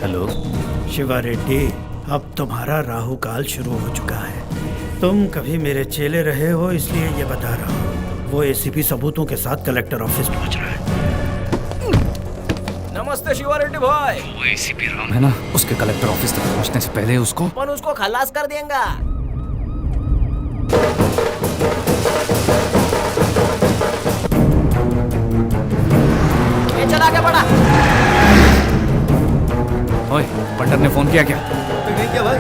Hello. Shiva Reddy, अब तुम्हारा राहु काल शुरू हो चुका है। तुम कभी मेरे चेले रहे हो, इसलिए ये बता रहा हूँ। वो एसीपी सबूतों के साथ कलेक्टर ऑफिस पहुंच रहा है। नमस्ते शिवा रेड्डी भाई। वो एसीपी राम है ना, उसके कलेक्टर ऑफिस तक पहुंचने से पहले उसको खलास कर देंगे। ये चला के बड़ा। ओए, पंडित ने फोन किया क्या? नहीं किया भाई।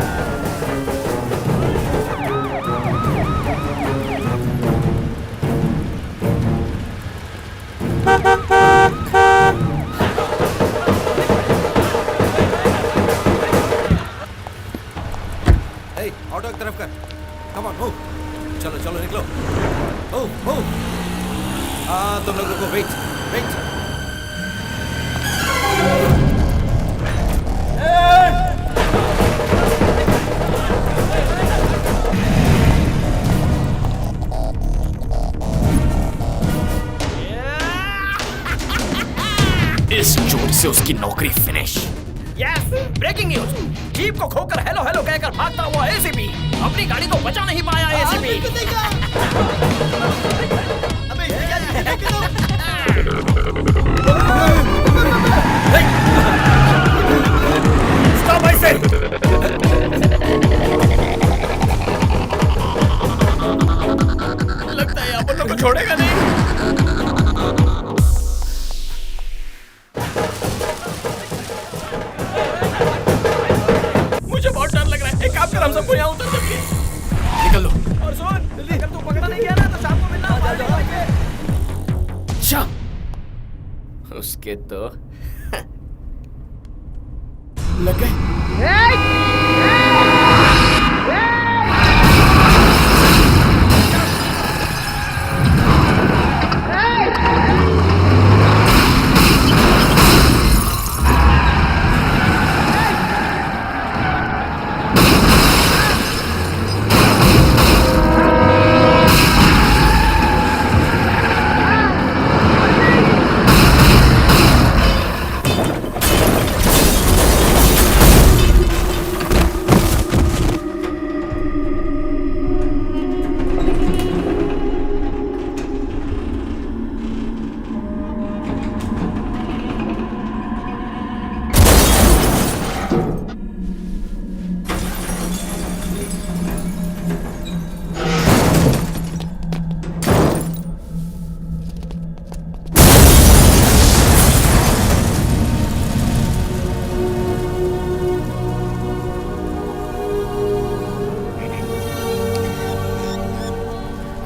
ऑटो की तरफ कर। Come on move. चलो चलो निकलो। Move move. तुम लोग रुको। Wait wait. इस चोट से उसकी नौकरी finish. Yes, breaking news. Jeep को खोकर हेलो हेलो कहकर भागता हुआ एसीपी अपनी गाड़ी को बचा नहीं पाया। एसीपी स्टॉप ऐसे। लगता है अपन लोग को छोड़ेगा नहीं। मुझे बहुत डर लग रहा है। एक काम कर, हम सबको यहाँ उतर सकते। निकल लो। और सुन, अगर तू पकड़ा नहीं गया ना तो शाम को मिलना। अच्छा, उसके तो लग गए।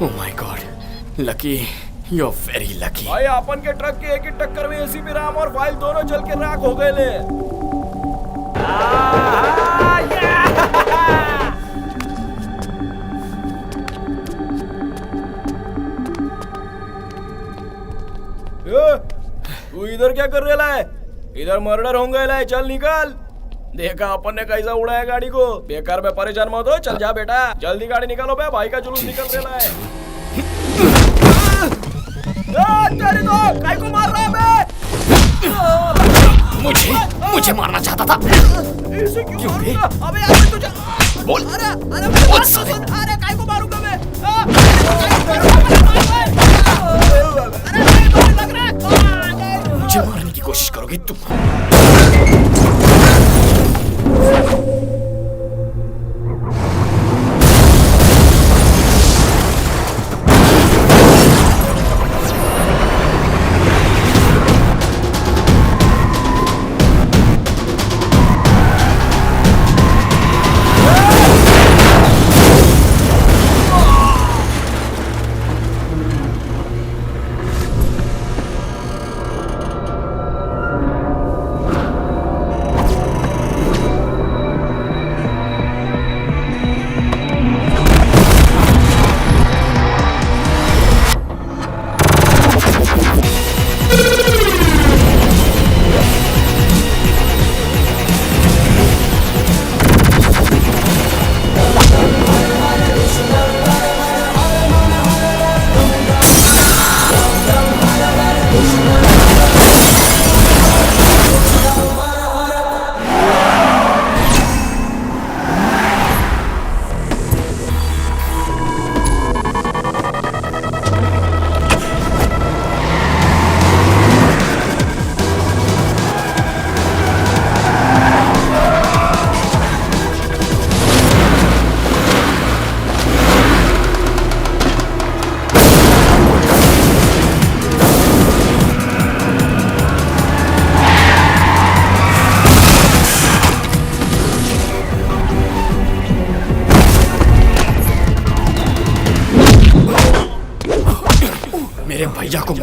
Oh my God, lucky, you are very lucky. भाई अपन के ट्रक के एक ही टक्कर में एसीपी राम और फाइल दोनों जल के राख हो गए ले। तू इधर क्या कर रहा है? इधर मर्डर होंगे ला। चल निकल। देखा अपन ने कैसा उड़ाया गाड़ी को। बेकार में परेशान मत हो। चल जा बेटा, जल्दी गाड़ी निकालो बे। भाई का जुलूस निकल रहा है। तेरी तो काय को मार रहा है बे? मुझे मारना चाहता था। इसे क्यों मारूंगा? अबे यार तुझे बोल। अरे बोल साले। अरे काय को मारूंगा मैं? मुझे मारने की कोशिश करोगे तुम?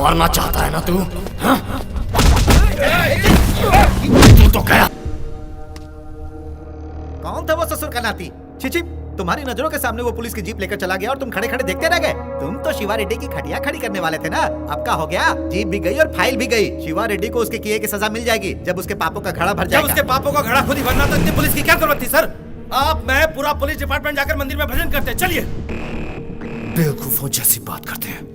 मारना चाहता है ना तू? हाँ? तू तो गया। कौन था वो ससुर का नाती? छिछि, तुम्हारी नजरों के सामने वो पुलिस की जीप लेकर चला गया और तुम खड़े खड़े देखते रह गए। तुम तो शिवा रेड्डी की खटिया खड़ी करने वाले थे ना। अब क्या हो गया? जीप भी गई और फाइल भी गई। शिवा रेड्डी को उसके किए की सजा मिल जाएगी जब उसके पापों का घड़ा भर जब जाएगा। उसके पापों का घड़ा खुद ही भरना था, इतनी पुलिस की क्या जरूरत थी सर? आप मैं पूरा पुलिस डिपार्टमेंट जाकर मंदिर में भजन करते हैं। चलिए। बेवकूफों जैसी बात करते हैं।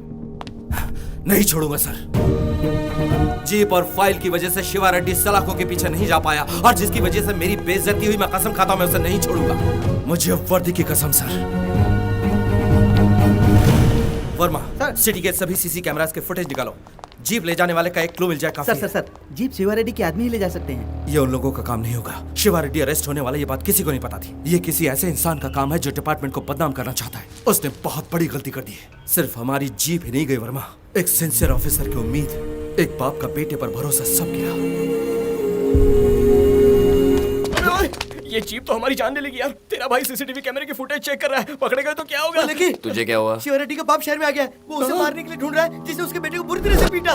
नहीं छोड़ूंगा सर। जीप और फाइल की वजह से शिवा रेड्डी सलाखों के पीछे नहीं जा पाया और जिसकी वजह से मेरी बेइज्जती हुई, मैं कसम खाता हूं मैं उसे नहीं छोड़ूंगा। मुझे वर्दी की कसम सर। वर्मा सर। सिटी के सभी सीसी कैमरास के फुटेज निकालो। जीप ले जाने वाले का एक क्लू मिल जाए काफी sir sir sir, jeep Shiva Reddy के आदमी ही ले जा सकते हैं। ये उन लोगों का काम नहीं होगा। शिवा रेड्डी अरेस्ट होने वाला, ये बात किसी को नहीं पता थी। ये किसी ऐसे इंसान का काम है जो डिपार्टमेंट को बदनाम करना चाहता है। उसने बहुत बड़ी गलती कर दी है। सिर्फ हमारी जीप ही नहीं गई वर्मा, एक सिंसियर ऑफिसर की उम्मीद, एक बाप का बेटे पर भरोसा सब गया। ये जीप तो हमारी जान ले लेगी यार। तेरा भाई सीसीटीवी कैमरे की फुटेज चेक कर रहा है, पकड़े गए तो क्या होगा? लेकिन तुझे क्या हुआ? शिवा रेड्डी का बाप शहर में आ गया है। वो उसे मारने के लिए ढूंढ रहा है जिसने उसके बेटे को बुरी तरह से पीटा।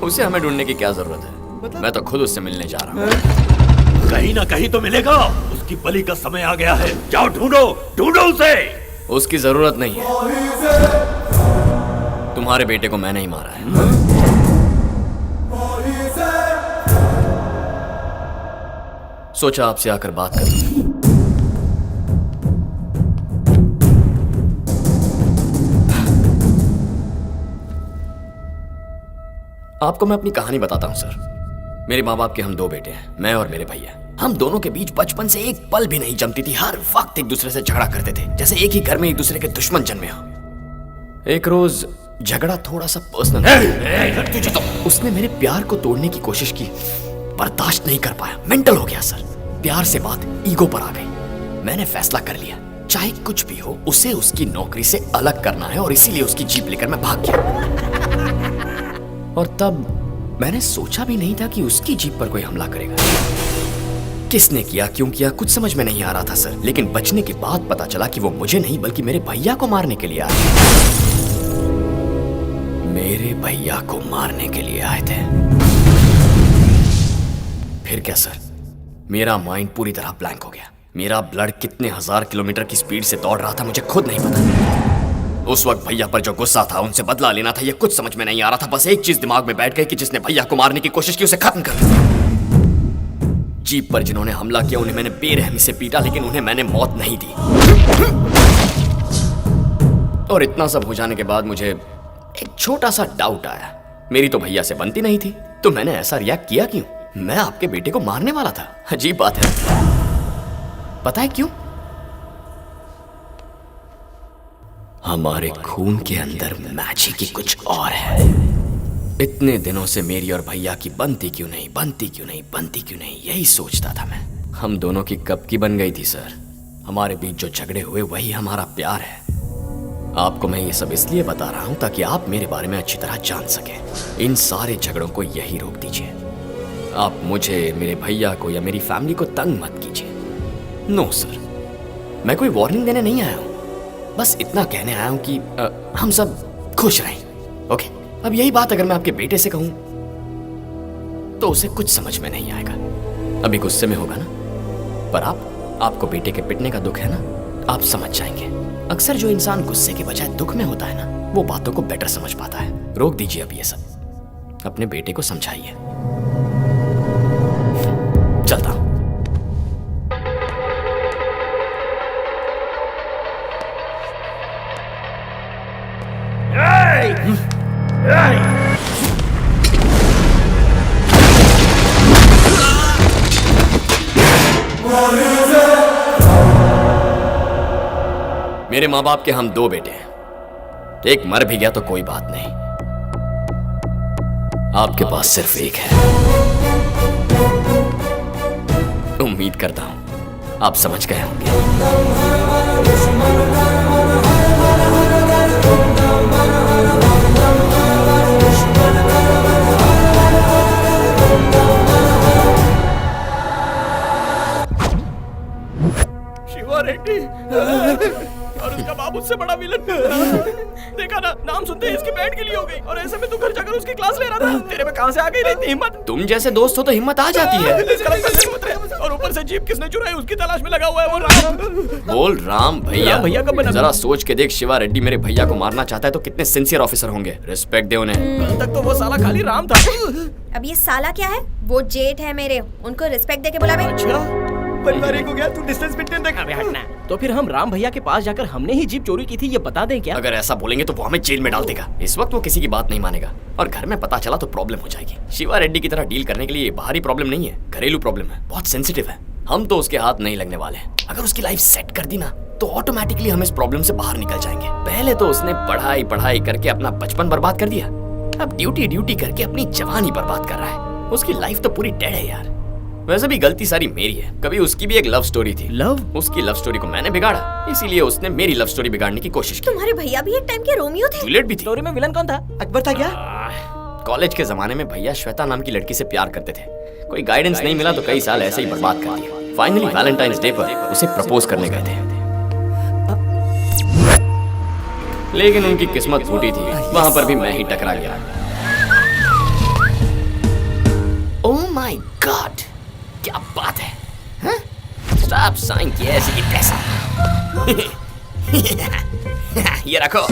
उसे हमें ढूंढने की क्या जरूरत है? मैं तो खुद उससे मिलने जा रहा हूँ। कहीं ना कहीं तो मिलेगा। उसकी बलि का समय आ गया है। जाओ ढूंढो, ढूंढो उसे। उसकी जरूरत नहीं है। तुम्हारे बेटे को मैंने ही मारा है। सोचा आपसे आकर बात करूं। आपको मैं अपनी कहानी बताता हूं सर। मेरे माँ बाप के हम दो बेटे हैं, मैं और मेरे भैया। हम दोनों के बीच बचपन से एक पल भी नहीं जमती थी। हर वक्त एक दूसरे से झगड़ा करते थे, जैसे एक ही घर में एक दूसरे के दुश्मन जन्मे हो। एक रोज झगड़ा थोड़ा सा पर्सनल, तुझे तो उसने मेरे प्यार को तोड़ने की कोशिश की। बर्दाश्त नहीं कर पाया, मेंटल हो गया सर। प्यार से बात ईगो पर आ गई। मैंने फैसला कर लिया, चाहे कुछ भी हो, उसे उसकी नौकरी से अलग करना है और इसीलिए उसकी जीप लेकर मैं भाग गया। और तब मैंने सोचा भी नहीं था कि उसकी जीप पर कोई हमला करेगा। किसने किया, क्यों किया, कुछ समझ में नहीं आ रहा था सर। लेकिन बचने के बाद पता चला कि वो मुझे नहीं बल्कि मेरे भैया को मारने के लिए आए। मेरे भैया को मारने के लिए आए थे। फिर क्या सर, मेरा माइंड पूरी तरह ब्लैंक हो गया। मेरा ब्लड कितने हजार किलोमीटर की स्पीड से दौड़ रहा था मुझे खुद नहीं पता। उस वक्त भैया पर जो गुस्सा था, उनसे बदला लेना था, ये कुछ समझ में नहीं आ रहा था। बस एक चीज दिमाग में बैठ गई कि जिसने भैया को मारने की कोशिश की उसे खत्म कर दो। जीप पर जिन्होंने हमला किया उन्हें मैंने बेरहमी से पीटा, लेकिन उन्हें मैंने मौत नहीं दी। और इतना सब हो जाने के बाद मुझे एक छोटा सा डाउट आया। मेरी तो भैया से बनती नहीं थी, तो मैंने ऐसा रिएक्ट किया क्यों? मैं आपके बेटे को मारने वाला था। अजीब बात है। पता है क्यों? हमारे खून के अंदर मैजिक ही कुछ और है। इतने दिनों से मेरी और भैया की बनती क्यों नहीं, बनती क्यों नहीं, बनती क्यों नहीं, यही सोचता था मैं। हम दोनों की कब की बन गई थी सर। हमारे बीच जो झगड़े हुए वही हमारा प्यार है। आपको मैं ये सब इसलिए बता रहा हूं ताकि आप मेरे बारे में अच्छी तरह जान सकें। इन सारे झगड़ों को यही रोक दीजिए। आप मुझे, मेरे भैया को या मेरी फैमिली को तंग मत कीजिए। नो सर, मैं कोई वार्निंग देने नहीं आया हूं। बस इतना कहने आया हूं कि हम सब खुश रहें। ओके, अब यही बात अगर मैं आपके बेटे से कहूं तो उसे कुछ समझ में नहीं आएगा। अभी गुस्से में होगा ना, पर आपको बेटे के पिटने का दुख है ना, आप समझ जाएंगे। अक्सर जो इंसान गुस्से के बजाय दुख में होता है ना, वो बातों को बेटर समझ पाता है। रोक दीजिए अब ये सब, अपने बेटे को समझाइए। चलता हूं। मेरे माँ बाप के हम दो बेटे हैं। एक मर भी गया तो कोई बात नहीं, आपके पास सिर्फ एक है। उम्मीद करता हूं आप समझ गए होंगे। शिवा रेड्डी और उसका बाप उससे बड़ा विलन। देखा देखा ना, नाम सुनते ही इसकी बैंड गिली हो गई और ऐसे में तू घर जाकर उसकी क्लास ले रहा था। तेरे में कहां से आ गई इतनी हिम्मत? तुम जैसे दोस्त हो तो हिम्मत आ जाती है। इसका लगता है हिम्मत है। और ऊपर से जीप किसने चुराई उसकी तलाश में लगा हुआ है वो राम। बोल राम भैया। राम भैया कब बना? जरा सोच के देख, शिवा रेड्डी मेरे भैया को मारना चाहता है तो कितने सिंसियर ऑफिसर होंगे। रिस्पेक्ट दे उन्हें। कल तक तो वो साला खाली राम था। अब ये साला क्या है? वो जेठ है मेरे, उनको रिस्पेक्ट दे के बुला बे। अच्छा परिवार को गया, तू डिस्टेंस मेंटेन रख। अबे हटना। तो फिर हम राम भैया के पास जाकर हमने ही जीप चोरी की थी ये बता दें क्या? अगर ऐसा बोलेंगे तो वो हमें जेल में डाल देगा। इस वक्त वो किसी की बात नहीं मानेगा और घर में पता चला तो प्रॉब्लम हो जाएगी। शिवा रेड्डी की तरह डील करने के लिए ये बाहरी प्रॉब्लम नहीं है, घरेलू प्रॉब्लम है, बहुत सेंसिटिव है। हम तो उसके हाथ नहीं लगने वाले। अगर उसकी लाइफ सेट कर दी ना तो ऑटोमेटिकली हम इस प्रॉब्लम से बाहर निकल जाएंगे। पहले तो उसने पढ़ाई करके अपना बचपन बर्बाद कर दिया, अब ड्यूटी करके अपनी जवानी बर्बाद कर रहा है। उसकी लाइफ तो पूरी डेड है यार। वैसे भी गलती सारी मेरी है। कभी उसकी भी एक लव स्टोरी थी। लव? उसकी लव स्टोरी को मैंने बिगाड़ा, इसीलिए उसने मेरी लव स्टोरी बिगाड़ने की कोशिश की। तुम्हारे भैया भी एक टाइम के रोमियो थे। जूलियट भी थी। स्टोरी में विलन कौन था? अकबर था क्या? कॉलेज के जमाने में भैया श्वेता नाम की लड़की से प्यार करते थे। कोई गाइडेंस नहीं मिला तो कई साल ऐसे ही बर्बाद कर दिए। फाइनली वैलेंटाइंस डे पर उसे प्रपोज करने गए थे, लेकिन उनकी किस्मत फूटी थी। वहां पर भी मैं ही टकरा गया। ओह माय गॉड, क्या बात है? हाँ? स्टॉप साइन किया ऐसी की तैसी। ये रखो।